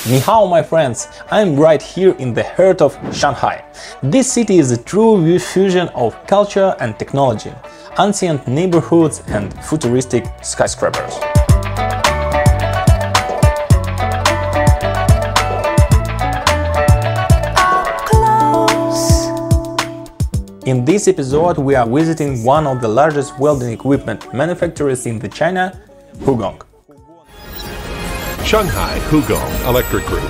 Ni hao, my friends! I'm right here in the heart of Shanghai. This city is a true fusion of culture and technology, ancient neighborhoods and futuristic skyscrapers. In this episode, we are visiting one of the largest welding equipment manufacturers in China, Hugong. Shanghai Hugong Electric Group.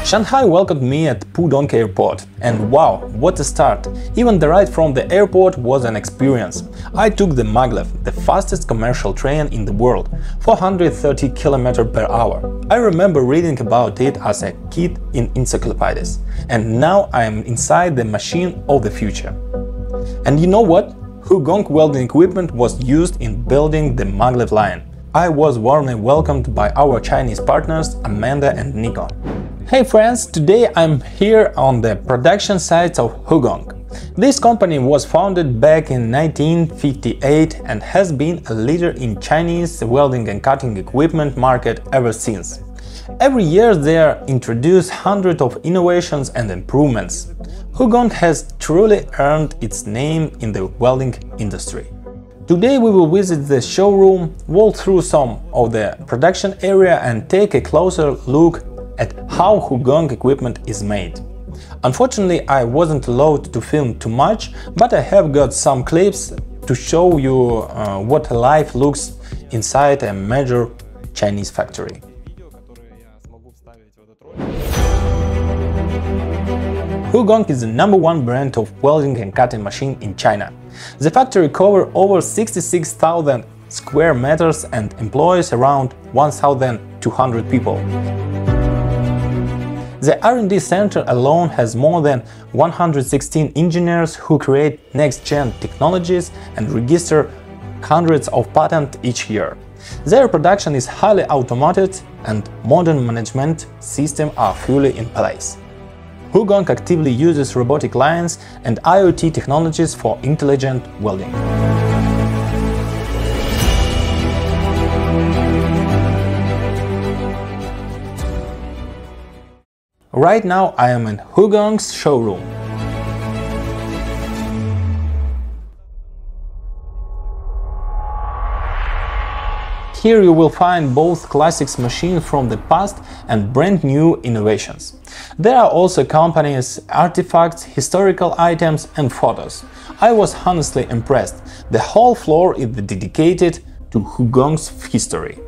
Shanghai welcomed me at Pudong Airport, and wow, what a start! Even the ride from the airport was an experience. I took the maglev, the fastest commercial train in the world, 430 km per hour. I remember reading about it as a kid in encyclopedias, and now I am inside the machine of the future. And you know what? Hugong welding equipment was used in building the maglev line. I was warmly welcomed by our Chinese partners Amanda and Nico. Hey friends, today I'm here on the production site of Hugong. This company was founded back in 1958 and has been a leader in Chinese welding and cutting equipment market ever since. Every year they introduce hundreds of innovations and improvements. Hugong has truly earned its name in the welding industry. Today we will visit the showroom, walk through some of the production area and take a closer look at how Hugong equipment is made. Unfortunately, I wasn't allowed to film too much, but I have got some clips to show you what life looks inside a major Chinese factory. Hugong is the #1 brand of welding and cutting machine in China. The factory covers over 66,000 square meters and employs around 1,200 people. The R&D center alone has more than 116 engineers who create next-gen technologies and register hundreds of patents each year. Their production is highly automated and modern management systems are fully in place. Hugong actively uses robotic lines and IoT technologies for intelligent welding. Right now I am in Hugong's showroom. Here you will find both classics machines from the past and brand new innovations. There are also companies, artifacts, historical items and photos. I was honestly impressed. The whole floor is dedicated to Hugong's history.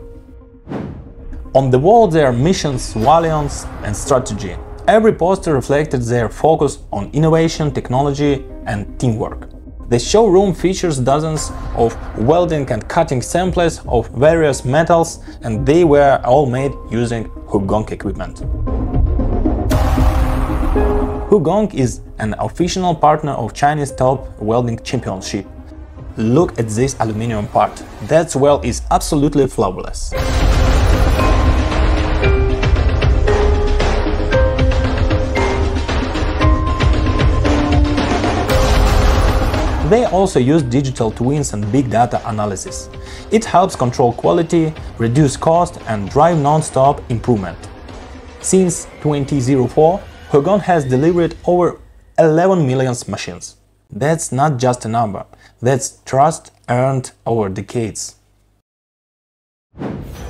On the wall there are missions, values and strategy. Every poster reflected their focus on innovation, technology and teamwork. The showroom features dozens of welding and cutting samples of various metals, and they were all made using Hugong equipment. Hugong is an official partner of Chinese Top Welding Championship. Look at this aluminum part. That weld is absolutely flawless. They also use digital twins and big data analysis. It helps control quality, reduce cost and drive non-stop improvement. Since 2004, Hugong has delivered over 11 million machines. That's not just a number, that's trust earned over decades.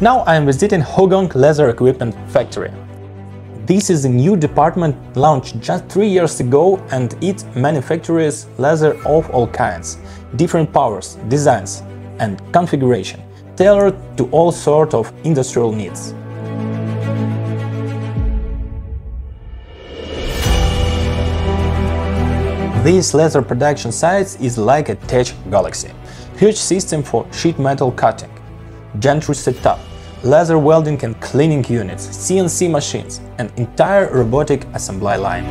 Now I am visiting Hugong Laser Equipment Factory. This is a new department launched just 3 years ago and it manufactures laser of all kinds, different powers, designs and configuration, tailored to all sorts of industrial needs. This laser production site is like a tech galaxy. Huge system for sheet metal cutting, gantry setup, laser welding and cleaning units, CNC machines, and entire robotic assembly line.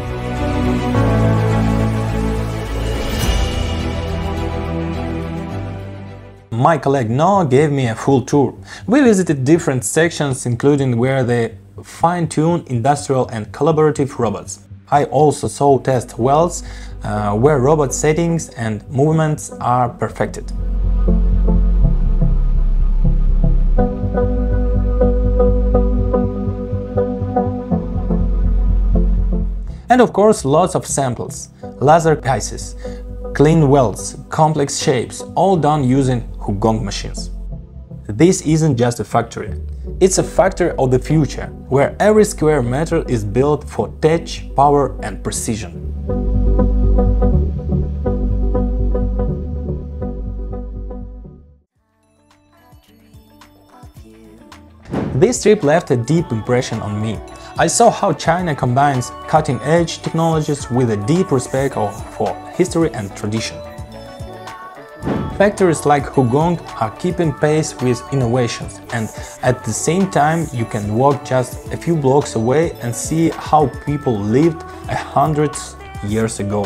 My colleague Noah gave me a full tour. We visited different sections, including where they fine-tune industrial and collaborative robots. I also saw test welds where robot settings and movements are perfected. And of course lots of samples, laser pieces, clean welds, complex shapes, all done using Hugong machines. This isn't just a factory, it's a factory of the future, where every square meter is built for touch, power and precision. This trip left a deep impression on me. I saw how China combines cutting-edge technologies with a deep respect for history and tradition. Factories like Hugong are keeping pace with innovations, and at the same time you can walk just a few blocks away and see how people lived 100 years ago.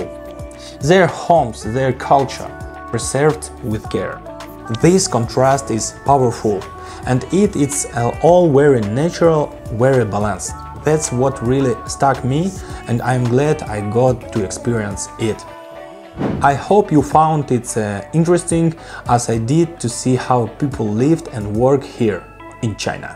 Their homes, their culture, preserved with care. This contrast is powerful, and it's all very natural, very balanced. That's what really stuck me, and I'm glad I got to experience it. I hope you found it interesting, as I did, to see how people lived and work here in China.